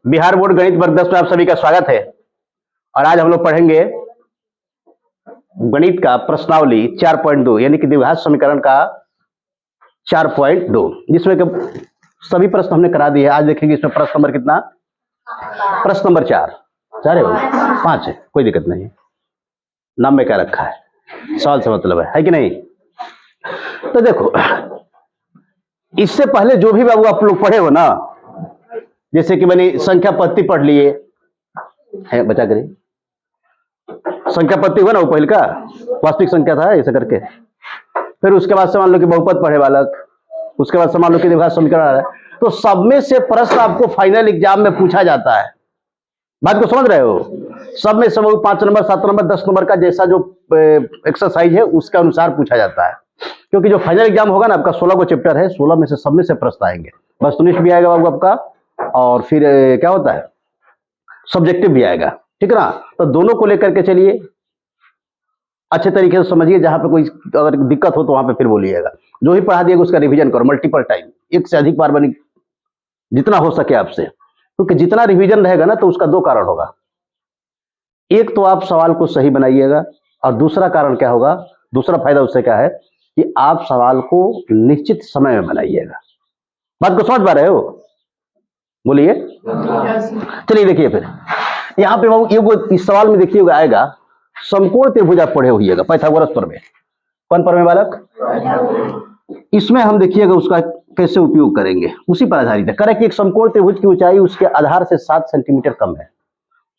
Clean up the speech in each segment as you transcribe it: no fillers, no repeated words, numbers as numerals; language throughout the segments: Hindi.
बिहार बोर्ड गणित वर्ग 10 में आप सभी का स्वागत है। और आज हम लोग पढ़ेंगे गणित का प्रश्नावली 4.2 यानी कि द्विघात समीकरण का 4.2, जिसमें कि सभी प्रश्न हमने करा दिए। आज देखेंगे इसमें प्रश्न नंबर कितना, प्रश्न नंबर 4 है, 5 है, कोई दिक्कत नहीं, नाम में क्या रखा है, सवाल से मतलब है कि नहीं। तो देखो, इससे पहले जो भी बाबू आप लोग पढ़े हो ना, जैसे कि मैंने संख्या पत्ती पढ़ लिए है, बचा करिए, संख्या पत्ती हुआ ना वो पहले का वास्तविक संख्या था ऐसा करके। फिर उसके बाद से मान लो कि बहुपद पढ़े बालक, उसके बाद से मान लो कि द्विघात समीकरण आ रहा है। तो सब में से प्रश्न आपको फाइनल एग्जाम में पूछा जाता है। बात को समझ रहे हो? सब में सब 5 नंबर 7 नंबर 10 नंबर का जैसा जो एक्सरसाइज है उसके अनुसार पूछा जाता है। क्योंकि जो फाइनल एग्जाम होगा ना आपका 16 को चैप्टर है, 16 में से सब में से प्रश्न आएंगे। वस्तुनिष्ठ भी आएगा बाबू आपका, और फिर क्या होता है सब्जेक्टिव भी आएगा, ठीक है ना। तो दोनों को लेकर के चलिए, अच्छे तरीके से समझिए। जहां पे कोई अगर दिक्कत हो तो वहां पे फिर बोलिएगा। जो ही पढ़ा दिएगा उसका रिवीजन करो मल्टीपल टाइम, एक से अधिक बार बनी जितना हो सके आपसे। क्योंकि जितना रिवीजन रहेगा ना तो उसका 2 कारण होगा। एक तो आप सवाल को सही बनाइएगा, और दूसरा कारण क्या होगा, दूसरा फायदा उससे क्या है कि आप सवाल को निश्चित समय में बनाइएगा। बात को समझ पा रहे हो? बोलिए। चलिए देखिए, फिर यहाँ पे वो इस सवाल में देखिएगा आएगा समकोण त्रिभुज आप पढ़े होइएगा पाइथागोरस प्रमेय। कौन प्रमेय बालक? इसमें हम देखिएगा उसका कैसे उपयोग करेंगे, उसी पर आधारित है। करें कि एक समकोण त्रिभुज की ऊंचाई उसके आधार से 7 सेंटीमीटर कम है।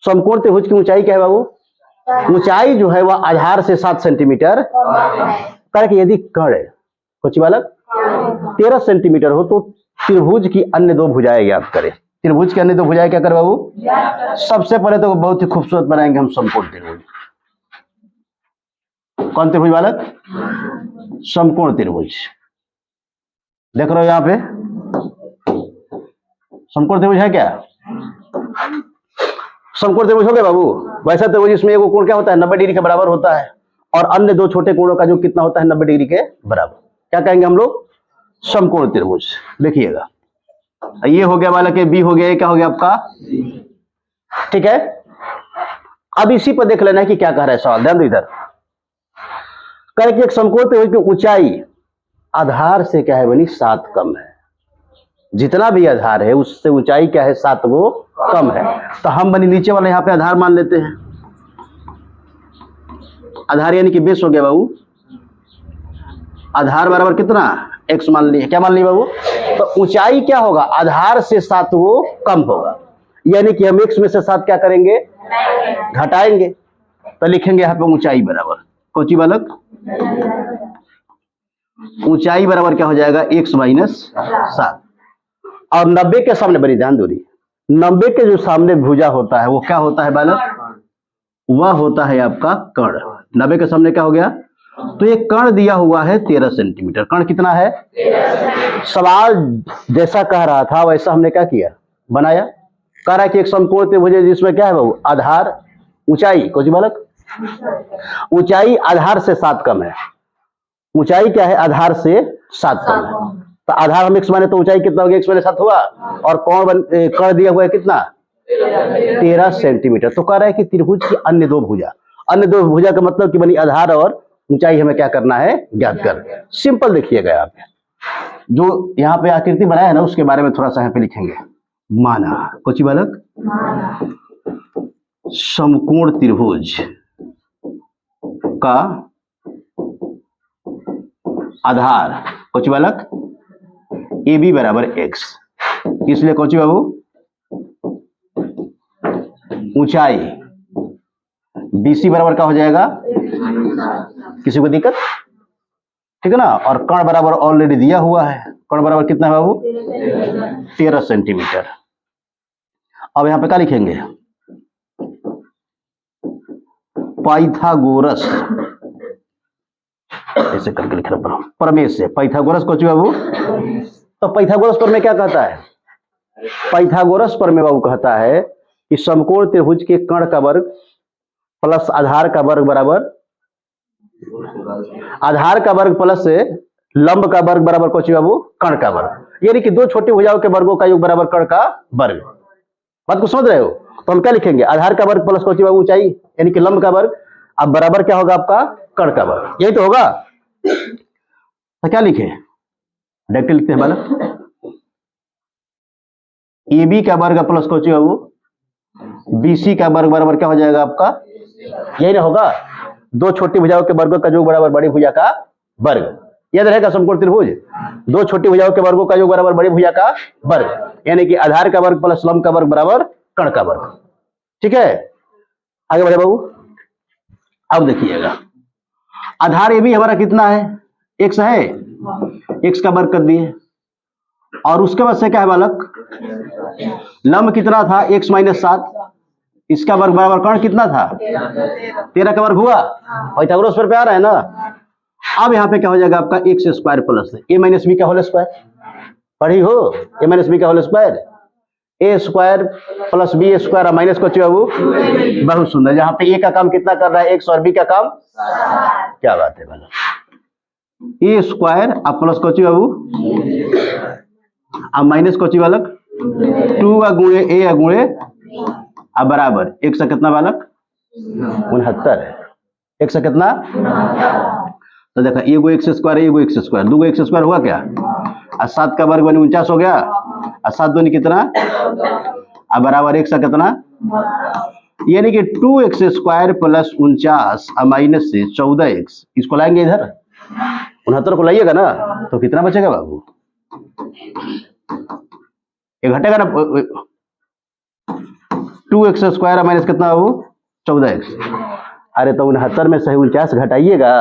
समकोण त्रिभुज की ऊंचाई क्या है बाबू? ऊंचाई जो है वह आधार से 7 सेंटीमीटर करें कि यदि कर्ण कुछ बालक 13 सेंटीमीटर हो तो त्रिभुज की अन्य 2 भुजाएं ज्ञात करें। त्रिभुज की अन्य 2 भुजाएं क्या करें बाबू? सबसे पहले तो बहुत ही खूबसूरत बनाएंगे हम समकोण त्रिभुज। कौन त्रिभुज बालक? समकोण त्रिभुज। देख रहे हो यहां पे समकोण त्रिभुज है क्या? समकोण त्रिभुज हो गया बाबू। वैसा त्रिभुज इसमें एक कोण क्या होता है 90 डिग्री के बराबर होता है, और अन्य 2 छोटे कोणों का जो कितना होता है 90 डिग्री के बराबर, क्या कहेंगे हम लोग? समकोण त्रिभुज। देखिएगा ये हो गया बालक, बी हो गया, क्या हो गया आपका? ठीक है। अब इसी पर देख लेना है कि क्या कह रहा है सवाल, ध्यान दो इधर। कह कि एक समकोण त्रिभुज की ऊंचाई आधार से क्या है बनी 7 कम है। जितना भी आधार है उससे ऊंचाई क्या है 7 वो कम है। तो हम बनी नीचे वाला यहाँ पे आधार मान लेते हैं। आधार यानी कि बेस हो गया बाबू। आधार बराबर कितना? x मान लिए। क्या मान लिए बाबू? तो ऊंचाई क्या होगा? आधार से 7 वो कम होगा, यानी कि हम x में से 7 क्या करेंगे? घटाएंगे। तो लिखेंगे यहाँ पे ऊंचाई बराबर कोची बालक? ऊंचाई बराबर क्या हो जाएगा? x minus 7। और 90 के सामने बड़ी ध्यान दो, 90 के जो सामने भुजा होता है वो क्या होता है बालक? वह होता है आपका कर्ण। 90 के सामने क्या हो गया? तो ये कर्ण दिया हुआ है 13 सेंटीमीटर। कर्ण कितना है? सवाल जैसा कह रहा था वैसा हमने क्या किया, बनाया। कह रहा है कि एक समकोण त्रिभुज जिसमें क्या है बाबू? आधार ऊंचाई कुछ बालक, ऊंचाई आधार से 7 कम है। ऊंचाई क्या है? आधार से 7 कम है। तो आधार हम x माने तो ऊंचाई कितना हो गया? x माने 7 हुआ। और कर्ण दिया हुआ है कितना? 13 सेंटीमीटर। तो कह रहा है कि त्रिभुज की अन्य 2 भुजा, अन्य 2 भुजा का मतलब कि बनी आधार और ऊंचाई हमें क्या करना है? ज्ञात कर। सिंपल देखिएगा यहाँ पे जो यहाँ पे आकृति बनाया है ना उसके बारे में थोड़ा सा यहाँ पे लिखेंगे। माना कुछ बालक समकोण त्रिभुज का आधार कुछ बालक ए बी बराबर x, इसलिए कौची बाबू ऊंचाई BC बराबर का हो जाएगा? किसी को दिक्कत? ठीक है ना। और कर्ण बराबर ऑलरेडी दिया हुआ है। कर्ण बराबर कितना है बाबू? 13 सेंटीमीटर। अब यहां पे क्या लिखेंगे? पाइथागोरस, ऐसे करके लिख रहा हूं प्रमेय से। पाइथागोरस कौची बाबू? तो पाइथागोरस प्रमेय क्या कहता है? पाइथागोरस प्रमेय बाबू कहता है कि समकोण त्रिभुज के कर्ण का वर्ग प्लस आधार का वर्ग बराबर, आधार का वर्ग प्लस लंब का वर्ग बराबर कौन सी बाबू? कर्ण का वर्ग। यानी कि दो छोटी भुजाओं के वर्गों का योग बराबर कर्ण का वर्ग। बात को समझ रहे हो? तो हम क्या लिखेंगे? आधार का वर्ग प्लस कौन सी बाबू? ऊंचाई, यानी कि लंब का वर्ग। अब बराबर क्या होगा आपका? कर्ण का वर्ग। यही तो होगा। तो क्या लिखे? डायरेक्ट लिखते हैं बालक, ए बी का वर्ग प्लस कौन सी बाबू? बीसी का वर्ग बराबर क्या हो जाएगा आपका? यही ना होगा। दो छोटी भुजाओं के वर्गों का योग बराबर बड़ी भुजा का वर्ग। याद रहेगा समकोण त्रिभुज, दो छोटी भुजाओं के वर्गों का योग बराबर बड़ी भुजा का वर्ग, यानी कि आधार का वर्ग प्लस लंब का वर्ग बराबर कर्ण का वर्ग। ठीक है, आगे बढ़े बाबू। अब देखिएगा, आधार ए भी हमारा कितना है? एक्स है, एक्स का वर्ग कर दिए। और उसके बाद से क्या है बालक? लंब कितना था? एक्स माइनस 7, इसका वर्ग बराबर कर्ण कितना था? 13 का वर्ग हुआ। पाइथागोरस पर आ रहा है ना। अब यहाँ पे क्या हो जाएगा आपका? X square plus a minus b का होल स्क्वायर। पढ़ी हो? ए माइनस बी का whole square, a square plus b square minus को बाबू। बहुत सुंदर। जहां पे ए का काम कितना कर रहा है? एक्स, और बी का काम क्या बात है बालक? ए स्क्वायर अब प्लस कोची बाबू, अब माइनस कोची बालक? 2 का गुणे ए गुणे अब बराबर एक से कितना बालक? 69 है। एक से कितना? तो देखा, एगो एक्स स्क्वायर, एगो एक्स स्क्वायर, दो एक्स स्क्वायर हुआ क्या? और 7 का वर्ग बनी 49 हो गया। और 7 दूनी कितना? अब बराबर एक से कितना? यानी कि 2x स्क्वायर प्लस 49 माइनस से 14x, इसको लाएंगे इधर 69 को लाइएगा ना, तो कितना बचेगा बाबू? ये घटेगा ना। 2x स्क्वायर माइनस कितना बाबू? 14x। अरे तो 69 में से 49 घटाइएगा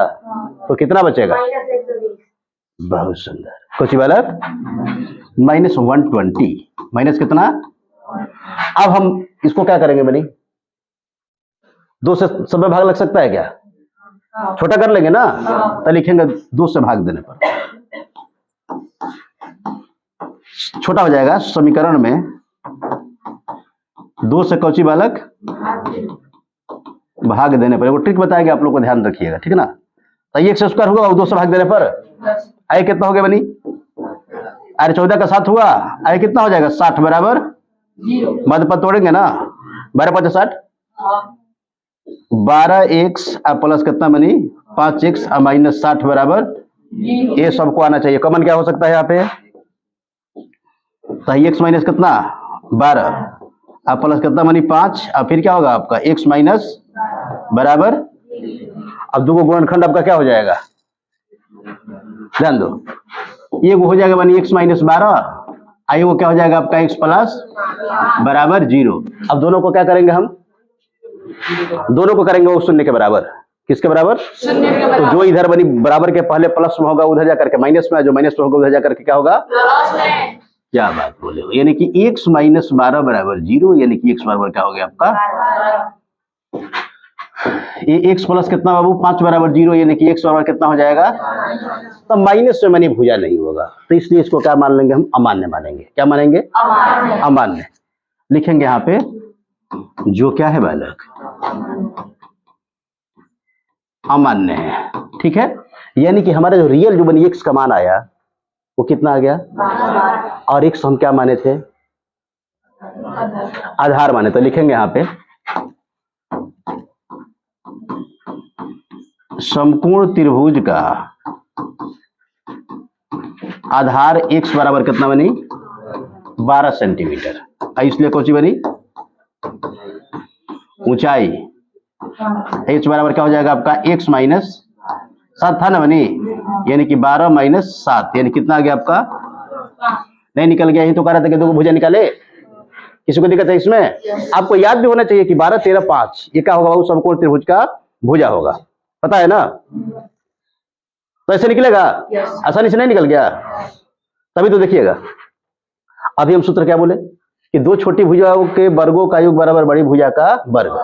तो कितना बचेगा? बहुत सुंदर। कुछ बालक? माइनस 120, माइनस कितना? अब हम इसको क्या करेंगे बनी? 2 से सब में भाग लग सकता है क्या? छोटा कर लेंगे ना, तो लिखेंगे 2 से भाग देने पर छोटा हो जाएगा। समीकरण में 2 से कौची बालक? भाग देने पर। वो ट्रिक बताएंगे, आप लोग को ध्यान रखिएगा, ठीक है ना। तो ये एक्स स्क्वायर होगा और 2 से भाग देने पर आय कितना हो गया बनी? अरे 14 का 7 हुआ, आय कितना हो जाएगा? 60 बराबर मध्य पद तोड़ेंगे ना, 12 5 60, 12x प्लस कितना बनी? 5x माइनस 60 बराबर ये सबको आना चाहिए। कॉमन क्या हो सकता है यहाँ पे? तो x माइनस कितना? 12 अब प्लस कितना बनी? 5, अब फिर क्या होगा आपका? x माइनस बराबर, अब दो गुणनखंड आपका क्या हो जाएगा? ध्यान दो, ये हो जाएगा बनी x माइनस 12, आई वो क्या हो जाएगा आपका? x प्लस बराबर 0। अब दोनों को क्या करेंगे हम? दोनों को करेंगे वो शून्य के बराबर। किसके बराबर? शून्य के बराबर। तो जो इधर बनी बराबर के पहले प्लस में होगा उधर जाकर के माइनस में, जो माइनस में होगा उधर जाकर के क्या होगा? प्लस में। क्या बात बोले हो? यानी कि x माइनस 12 बराबर 0, यानी कि x बराबर क्या हो गया आपका? ये x प्लस कितना बाबू? 5 बराबर 0, यानी कि x बराबर कितना हो जाएगा? तो माइनस में मानी भुजा नहीं होगा, तो इसलिए इसको क्या मान लेंगे हम? अमान्य मानेंगे। क्या मानेंगे? अमान्य। लिखेंगे यहाँ पे जो क्या है बालक? अमान्य है। ठीक है, यानी कि हमारा जो रियल जो बनी x का मान आया वो कितना आ गया? और x हम क्या माने थे? आधार माने। तो लिखेंगे यहाँ पे समकोण त्रिभुज का आधार x बराबर कितना बनी? 12 सेंटीमीटर। इसलिए कौन सी बनी? ऊंचाई h बराबर क्या हो जाएगा आपका? x माइनस 7 था ना बनी, यानी कि 12 माइनस 7, यानी कितना आ गया आपका? नहीं निकल गया, यही तो कह रहा था कि दो भुजा निकाले। किसी को दिक्कत है इसमें? आपको याद भी होना चाहिए कि 12 13 5 ये क्या होगा? वो समकोण त्रिभुज का भुजा होगा, पता है ना। तो ऐसे निकलेगा, आसानी से नहीं निकल गया। तभी तो देखिएगा, अभी हम सूत्र क्या बोले कि दो छोटी भुजाओं के वर्गों का योग बराबर बड़ी भुजा का वर्ग।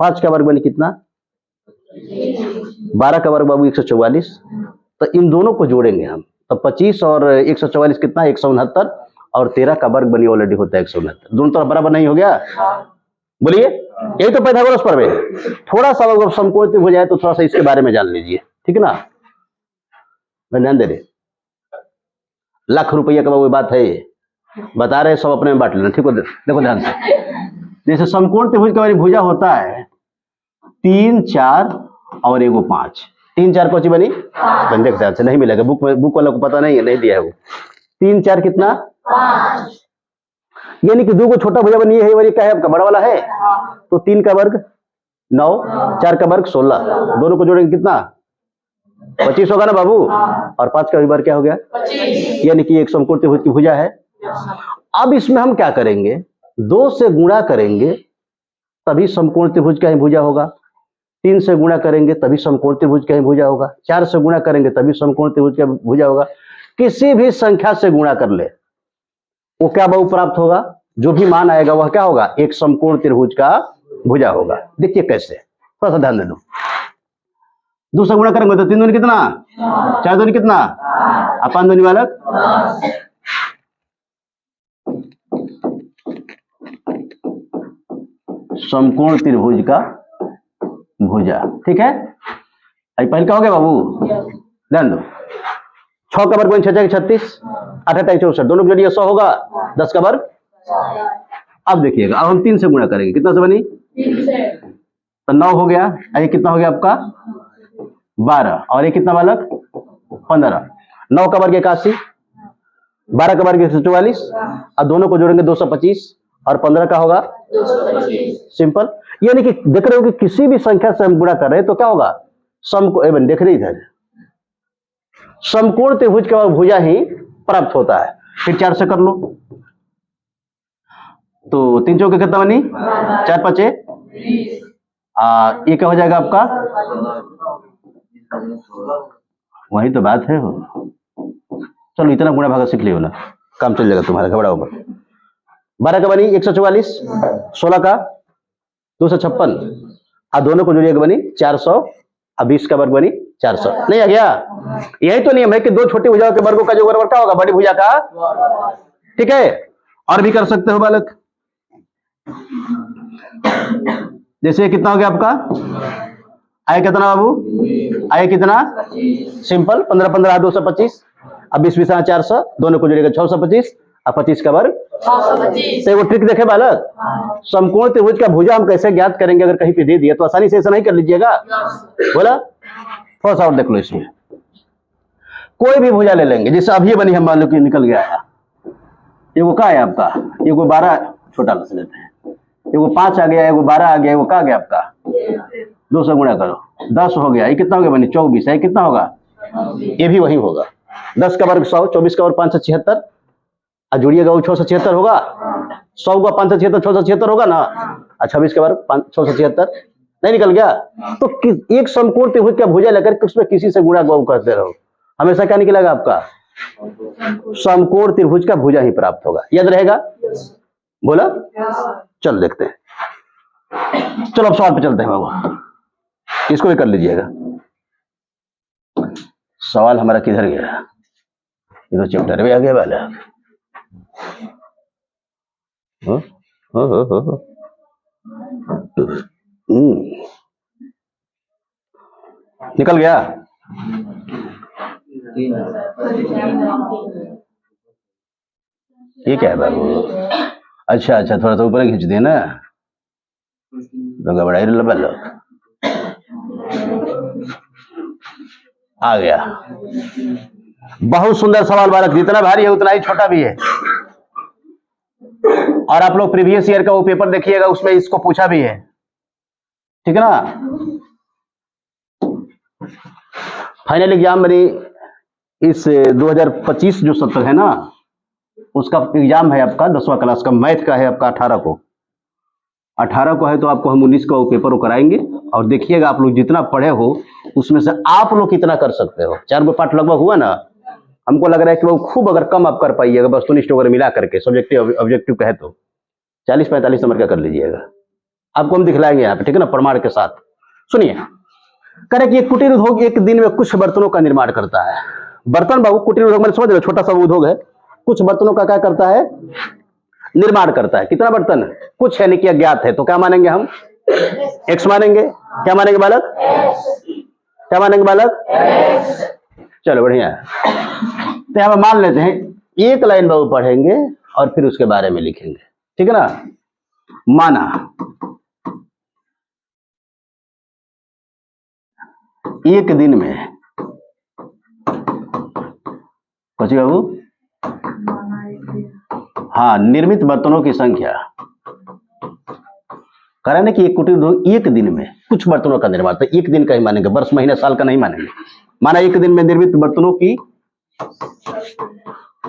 5 का वर्ग बनी कितना? 12 का वर्ग बाबू 144। तो इन दोनों को जोड़ेंगे हम, तो 25 और 144 कितना? 169, और 13 का वर्ग बनी ऑलरेडी होता है 169। दोनों तरफ बराबर नहीं हो गया? बोलिए, यही तो पाइथागोरस प्रमेय है। थोड़ा सा अगर समकोण त्रिभुज है तो थोड़ा सा इसके बारे में जान लीजिए, ठीक है ना। मैं ध्यान दे रहे। लाख रुपया का वो बात है, बता रहे सब अपने में बांट लेना, ठीक है? देखो ध्यान से, जैसे समकोण त्रिभुज का भुजा होता है 3 4 और एगो 5, 3 4 कौची बनी बन, देख ध्यान से, नहीं मिलेगा, बुक वाला को पता नहीं है, नहीं दिया है वो। 3 4 कितना 5, यानी कि 2 को छोटा भुजा बनी है, वही क्या है आपका बड़ा वाला है, तो 3 का वर्ग 9, 4 का वर्ग 16, दोनों को जोड़ेंगे कितना 25 होगा ना बाबू, और 5 का वर्ग क्या हो गया 25, यानी कि एक समकोण त्रिभुज की भुजा है। अब इसमें हम क्या करेंगे, 2 से गुणा करेंगे तभी समकोण त्रिभुज का ही भुजा होगा, 3 से गुणा करेंगे तभी समकोण त्रिभुज का ही भुजा होगा, 4 से गुणा करेंगे तभी समकोण त्रिभुज का भुजा होगा। किसी भी संख्या से गुणा कर ले वो क्या बहु प्राप्त होगा, जो भी मान आएगा वह क्या होगा, एक समकोण त्रिभुज का भुजा होगा। देखिए कैसे, थोड़ा सा ध्यान दे दो। 2 से गुणा करेंगे तो 3 दूनी कितना 4 दूनी कितना, और 5 दूनी बालक 10, समकोण त्रिभुज का भुजा, ठीक है? पहले क्या हो गया बाबू, ध्यान दो, 6 का वर्ग 6 36, 8 8 64, दोनों के जरिए 100 होगा, 10 का वर्ग। अब देखिएगा, अब हम 3 से गुणा करेंगे, कितना से बनी 3 से, तो 9 हो गया, ये कितना हो गया आपका 12, और ये कितना बालक 15, 9 का वर्ग 81, 12 का वर्ग 144, और दोनों को जोड़ेंगे 225, और 15 का होगा 225, सिंपल। यानी कि देख रहे हो कि किसी भी संख्या से हम गुणा कर रहे हैं तो क्या होगा, समकोण, देख रहे इधर, समकोण त्रिभुज का भुजा ही प्राप्त होता है। फिर 4 से कर लो, तो 3 चौके कितना बनी 4 5 ये क्या हो जाएगा आपका, वही तो बात है। चलो इतना गुणा भागा सीख लियो ना, काम चल जाएगा तुम्हारा, घबराओ मत। 12 का बनी 144, 16 का 256, और दोनों को जोड़िएगा बनी 400, और 20 का वर्ग बनी 400, नहीं आ गया? यही तो नियम है कि 2 छोटी भुजाओं के वर्गों का जो वर्ग क्या होगा बड़ी भुजा का, ठीक है? और भी कर सकते हो बालक, जैसे कितना हो गया आपका, आया कितना बाबू, आया कितना, सिंपल, 15 15 225, अब 20 20 400, दोनों को जोड़ेगा 625, और 25 का वर्ग 625। तो वो ट्रिक देखे बालक, समकोण त्रिभुज का भुजा हम कैसे ज्ञात करेंगे, अगर कहीं पे दे दिया तो आसानी से ऐसा नहीं कर लीजिएगा, बोला? थोड़ा सा और देख लो, इसमें कोई भी भुजा ले लेंगे, जैसे अभी बनी, हम मान लो कि निकल गया है, एगो का है आपका, एगो 12, छोटा से लेते हैं, एगो 5 आ गया, एगो 12 आ गया, एगो का आ गया आपका 2 से गुणा करो 10 हो गया, ये कितना हो गया बनी 24, ये कितना होगा, ये भी वही होगा, 10 का वर्ग 100, 24 का वर्ग 576, और जोड़िएगा वो 676 होगा, 100 का 576 676 होगा ना, और 26 का वर्ग 676, नहीं निकल गया? तो एक समकोण त्रिभुज का भुजा लेकर उसमें किसी से गुणा करते रहो, हमेशा क्या निकलेगा आपका, समकोण त्रिभुज का भुजा ही प्राप्त होगा। याद रहेगा, बोला? चल देखते हैं, चलो अब सवाल पे चलते हैं बाबू, इसको भी कर लीजिएगा। सवाल हमारा किधर गया, ये तो चैप्टर में आ गया वाला, निकल गया, ये क्या है बाबू, अच्छा अच्छा, थोड़ा सा ऊपर खींच देना, तो घबराई लबल आ गया। बहुत सुंदर सवाल बालक, जितना भारी है उतना ही छोटा भी है, और आप लोग प्रीवियस ईयर का वो पेपर देखिएगा, उसमें इसको पूछा भी है, ठीक है ना? फाइनल एग्जाम मेरी इस 2025 जो सत्र है ना, उसका एग्जाम है आपका 10वां क्लास का, मैथ का है आपका 18 को है, तो आपको हम 19 का वो पेपर वो कराएंगे, और देखिएगा आप लोग जितना पढ़े हो उसमें से आप लोग कितना कर सकते हो। 4 गो पाठ लगभग हुआ ना, हमको लग रहा है कि वो खूब अगर कम आप कर पाइएगा, वस्तुनिष्ठ वगैरह मिला करके, सब्जेक्टिव ऑब्जेक्टिव कहे तो 40-45 नंबर का कर लीजिएगा, आपको हम दिखलाएंगे यहाँ पे, ठीक है ना, प्रमाण के साथ। सुनिए, कह रहे कि एक कुटीर उद्योग एक दिन में कुछ बर्तनों का निर्माण करता है। बर्तन बाबू, कुटीर उद्योग मैंने समझ रहे, छोटा सा उद्योग है, कुछ बर्तनों का क्या करता है, निर्माण करता है। कितना बर्तन, कुछ है, नहीं कि अज्ञात है, तो क्या मानेंगे हम, x मानेंगे। क्या मानेंगे बालक, क्या मानेंगे बालक, चलो बढ़िया है। तो यहाँ मान लेते हैं एक लाइन बाबू पढ़ेंगे और फिर उसके बारे में लिखेंगे, ठीक है ना। माना एक दिन में, कुछ बाबू, हाँ, निर्मित बर्तनों की संख्या, कह रहा है ना कि एक कुटीर उद्योग एक दिन में कुछ बर्तनों का निर्माण, तो एक दिन का ही मानेंगे, वर्ष महीने साल का नहीं मानेंगे। माना एक दिन में निर्मित बर्तनों की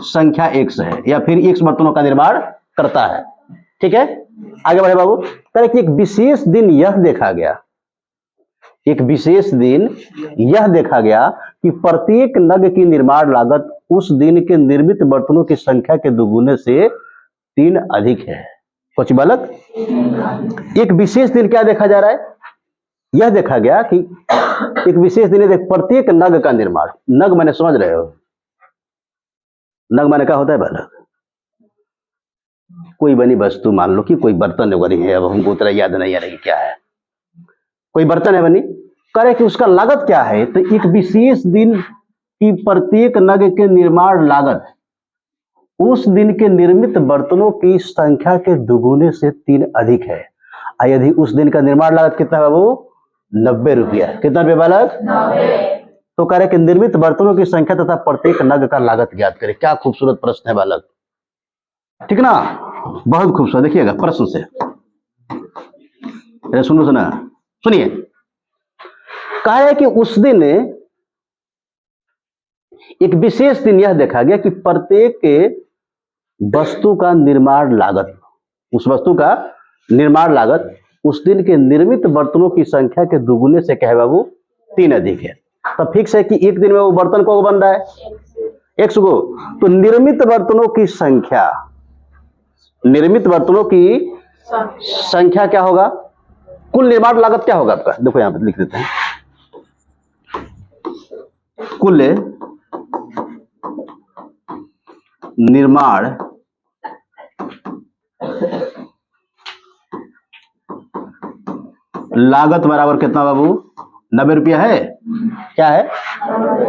संख्या 100 है, या फिर 100 बर्तनों का निर्माण करता है, ठीक है। आगे बढ़े बाबू, कह रहे कि एक विशेष दिन यह देखा गया, एक विशेष दिन यह देखा गया कि प्रत्येक नग की निर्माण लागत उस दिन के निर्मित बर्तनों की संख्या के दोगुने से 3 अधिक है। कुछ बालक, एक विशेष दिन क्या देखा जा रहा है, यह देखा गया कि एक विशेष दिन देख प्रत्येक नग का निर्माण, नग माने समझ रहे हो, नग माने क्या होता है बालक, कोई बनी वस्तु, मान लो कि कोई बर्तन बनी है, अब हमको उतना याद नहीं आ रही क्या है, कोई बर्तन है बनी, करे कि उसका लागत क्या है, तो एक विशेष दिन की प्रत्येक नग के निर्माण लागत उस दिन के निर्मित बर्तनों की संख्या के दुगुने से 3 अधिक है। यदि उस दिन का निर्माण लागत कितना है बाबू, 90 रुपया, कितना रुपया बालक, 90। तो कह रहे कि निर्मित बर्तनों की संख्या तथा प्रत्येक नग का लागत ज्ञात करें। क्या खूबसूरत प्रश्न है बालक, ठीक ना, बहुत खूबसूरत। देखिएगा प्रश्न से, सुनो सुना, सुनिए, कहा है कि उस दिन एक विशेष दिन यह देखा गया कि प्रत्येक वस्तु का निर्माण लागत, उस वस्तु का निर्माण लागत उस दिन के निर्मित बर्तनों की संख्या के दुगुने से क्या है बाबू, 3 अधिक है। तो फिक्स है कि एक दिन में वो बर्तन को बन रहा है 100 को, तो निर्मित बर्तनों की संख्या, निर्मित बर्तनों की संख्या क्या होगा, कुल निर्माण लागत क्या होगा आपका, देखो यहां पर लिख देते हैं, कुल निर्माण लागत बराबर कितना बाबू, 90 रुपया है, क्या है।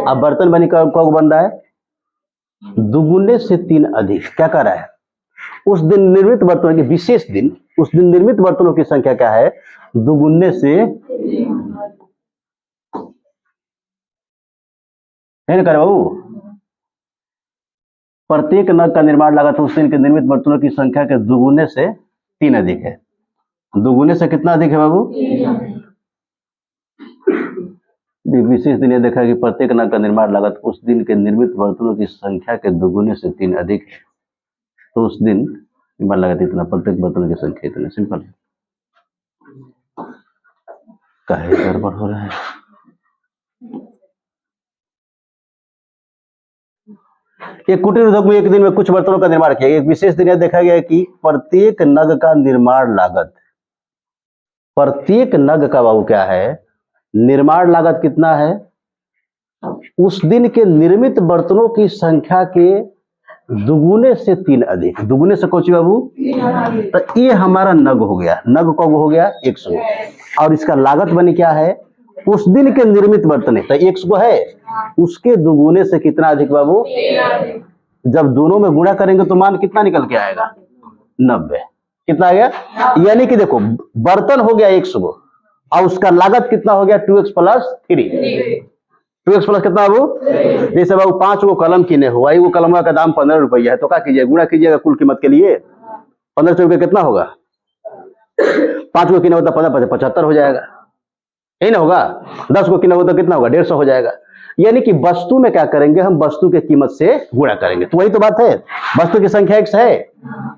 अब बर्तन बनी कब बन रहा है, दुगुने से 3 अधिक, क्या कर रहा है, उस दिन निर्मित बर्तनों के विशेष दिन, उस दिन निर्मित बर्तनों की संख्या क्या है, दुगुने से, है ना, कर बाबू, प्रत्येक नग का निर्माण लागत उस दिन के निर्मित बर्तनों की संख्या के दुगुने से 3 अधिक है। दुगुने से कितना अधिक है बाबू, विशेष दिन यह देखा कि प्रत्येक नग का निर्माण लागत उस दिन के निर्मित बर्तनों की संख्या के दुगुने से 3 अधिक है, तो उस दिन निर्माण लागत इतना, प्रत्येक बर्तन की संख्या इतना। सिंपल, काहे गड़बड़ हो रहा है, एक कुटीर उद्योग में एक दिन में कुछ बर्तनों का निर्माण किया, एक विशेष दिन यह देखा गया कि प्रत्येक नग का निर्माण लागत, प्रत्येक नग का बाबू क्या है, निर्माण लागत कितना है, उस दिन के निर्मित बर्तनों की संख्या के दुगुने से 3 अधिक। दुगुने से कौन सी बाबू, तो ये हमारा नग हो गया, नग कब हो गया 100, और इसका लागत बनी क्या है, उस दिन के निर्मित बर्तन है, तो 100 है, उसके दुगुने से कितना अधिक बाबू, जब दोनों में गुणा करेंगे तो मान कितना निकल के आएगा, 90। कितना आ गया, यानी कि देखो बर्तन हो गया 100 और उसका लागत कितना हो गया, 2x + 3, 2x प्लस कितना बाबू, जैसे बाबू 5 गो कलम किने हुआ, वो कलम का दाम 15 रुपया है, तो क्या कीजिए, गुणा कीजिएगा कुल कीमत के लिए, 1500 रुपये कितना होगा, 5 गो किने होता 15 75 हो जाएगा, यही ना होगा। 10 को किना होता कितना होगा, 150 हो जाएगा। यानी कि वस्तु में क्या करेंगे, हम वस्तु के कीमत से गुणा करेंगे, तो वही तो बात है, वस्तु की संख्या 1 है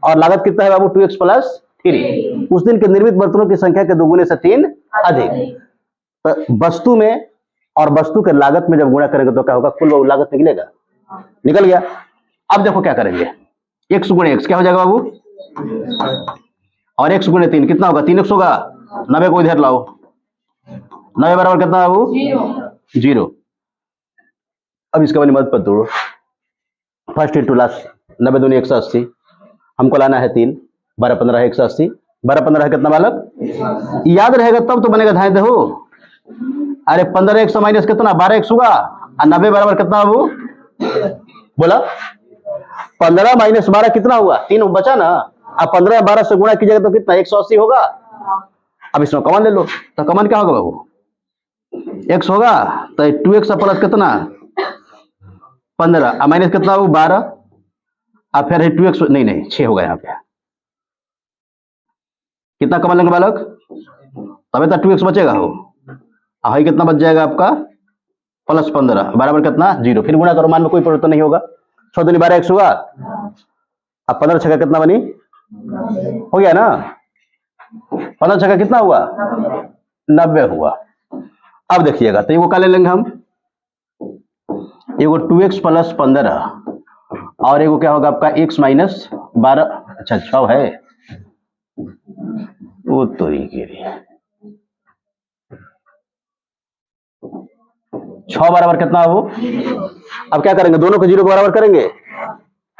और लागत कितना है बाबू, 2x + 3, उस दिन के निर्मित बर्तनों की संख्या के दुगुने से 3 अधिक। तो वस्तु में और वस्तु के लागत में जब गुणा करेंगे तो क्या होगा, कुल लागत निकलेगा, निकल गया। अब देखो क्या करेंगे, 100 × x क्या हो जाएगा बाबू, और 100 × 3 कितना होगा, 3x होगा, 90 को इधर लाओ, 90 बराबर कितना बाबू, 0। अब इसका मत पर तोड़ो, फर्स्ट इंटू लास्ट, 90 दूनी 180, हमको लाना है 3, 12 15 180, 12 15 कितना बालक, याद रहेगा तब तो बनेगा, ध्यान दो। अरे 15 100 माइनस कितना, 12 100 होगा, और 90 बराबर कितना बाबू, बोला। 15 माइनस 12 कितना हुआ? 3 बचा ना। अब 15 12 से गुणा कीजिएगा तो कितना? 180 होगा। अब इसमें कॉमन ले लो, तो कॉमन क्या होगा बाबू? x होगा। तो 2x प्लस कितना? 15 माइनस कितना हो? 12। अब फिर 2x नहीं 6 होगा यहाँ पे। कितना कॉमन लेंगे बालक? तभी तो 2x बचेगा हो। हाई कितना बच जाएगा आपका? प्लस 15 बराबर कितना? 0। फिर गुणा करो, मान में कोई परिवर्तन नहीं होगा। 6 दूनी 12 x हुआ। अब 15 छक्का कितना बनी? हो गया ना। 15 छक्का कितना हुआ? 90 हुआ। अब देखिएगा, तो ये का ले लेंगे हम, एगो 2x प्लस 15 और एगो क्या होगा आपका x माइनस 12। अच्छा 6 है वो तो ही गिरी। 6 बराबर कितना हो? अब क्या करेंगे? दोनों को 0 के बराबर करेंगे,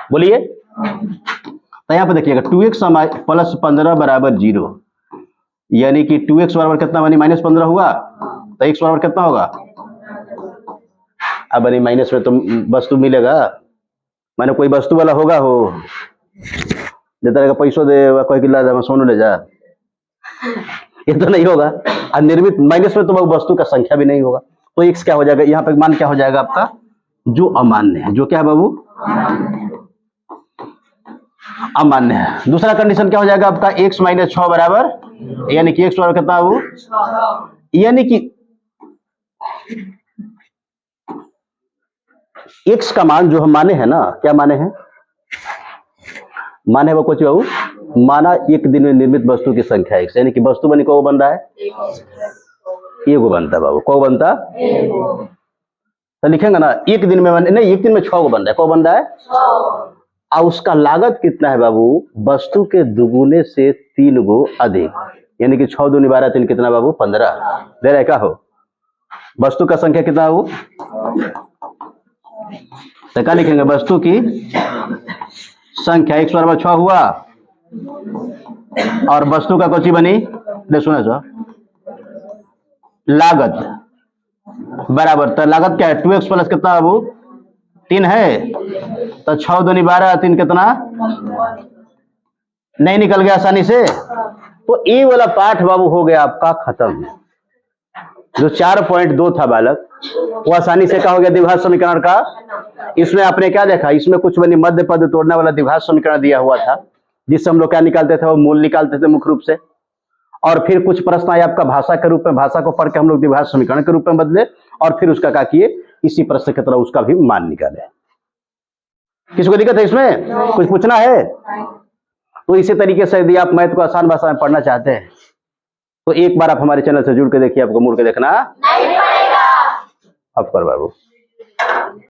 बोलिए। तो यहां पे देखिएगा 2x प्लस 15 बराबर 0, यानी कि 2x बराबर कितना बनी? माइनस 15 हुआ। तो x बराबर कितना होगा? अब बनी माइनस में तो वस्तु मिलेगा, माने कोई वस्तु वाला होगा हो, देता का पैसों दे कोई किला सोनू ले जा, ये तो नहीं होगा। और निर्मित माइनस में तो वस्तु का संख्या भी नहीं होगा। तो x क्या हो जाएगा? यहाँ पे मान क्या हो जाएगा आपका? जो अमान्य है। जो क्या है बाबू? अमान्य है। दूसरा कंडीशन क्या हो जाएगा आपका? x माइनस 6 बराबर, यानी कि x बराबर कितना बाबू? यानी कि x का मान जो हम माने हैं ना, क्या माने हैं? माने वो कुछ बाबू, माना एक दिन में निर्मित वस्तु की संख्या x, यानी कि वस्तु बनी को बन रहा है, एगो बनता है बाबू। को बनता? तो लिखेंगे ना, एक दिन में नहीं, एक दिन में 6 गो बन रहा है। को बन रहा है? और उसका लागत कितना है बाबू? वस्तु के दुगुने से 3 गो अधिक, यानी कि 6 दूनी 12 3 कितना बाबू? 15 दे रहा है। क्या हो? वस्तु का संख्या कितना हो? तो क्या लिखेंगे? वस्तु की संख्या x बराबर 6 हुआ, और वस्तु का कौची बनी? ले सुना सो, लागत बराबर, तो लागत क्या है? 2x प्लस कितना बाबू? 3 है। तो 6 दूनी 12 3 कितना? नहीं निकल गया आसानी से। तो ये वाला पाठ बाबू हो गया आपका खत्म। जो 4.2 था बालक, वो आसानी से क्या हो गया? द्विघात समीकरण का। इसमें आपने क्या देखा? इसमें कुछ बनी मध्य पद तोड़ने वाला द्विघात समीकरण दिया हुआ था, जिससे हम लोग क्या निकालते थे? वो मूल निकालते थे मुख्य रूप से। और फिर कुछ प्रश्न आए आपका भाषा के रूप में, भाषा को पढ़ के हम लोग द्विघात समीकरण के रूप में बदले, और फिर उसका क्या किए? इसी प्रश्न की तरह उसका भी मान निकाले। किसी को दिक्कत है इसमें? कुछ पूछना है? तो इसी तरीके से यदि आप मैथ को आसान भाषा में पढ़ना चाहते हैं तो एक बार आप हमारे चैनल से जुड़ के देखिए, आपको मुड़ के देखना नहीं पड़ेगा। अब कर बाबू।